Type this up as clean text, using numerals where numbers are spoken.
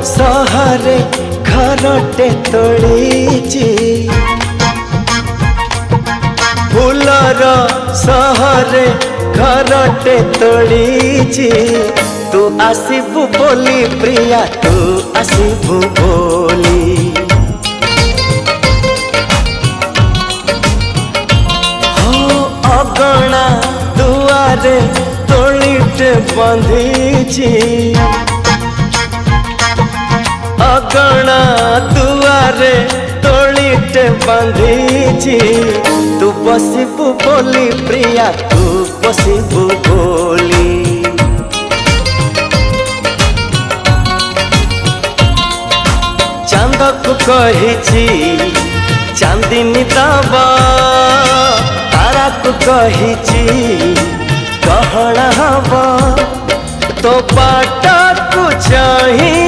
सहरे घरटे तोड़ीची फूलर सहरे घरटे तोड़ीची तू आसीबू बोली प्रिया तू आसीबू बोली हो अगणा दुआरे तोड़ीटे बंधीची अगणा दुआरे तोड़ीटे बंधीची तू बसिबू बोली प्रिया तू बसिबू बोली चांद को कही चांदनी दबा तारा को कही गहना हवा तो बाट को चाही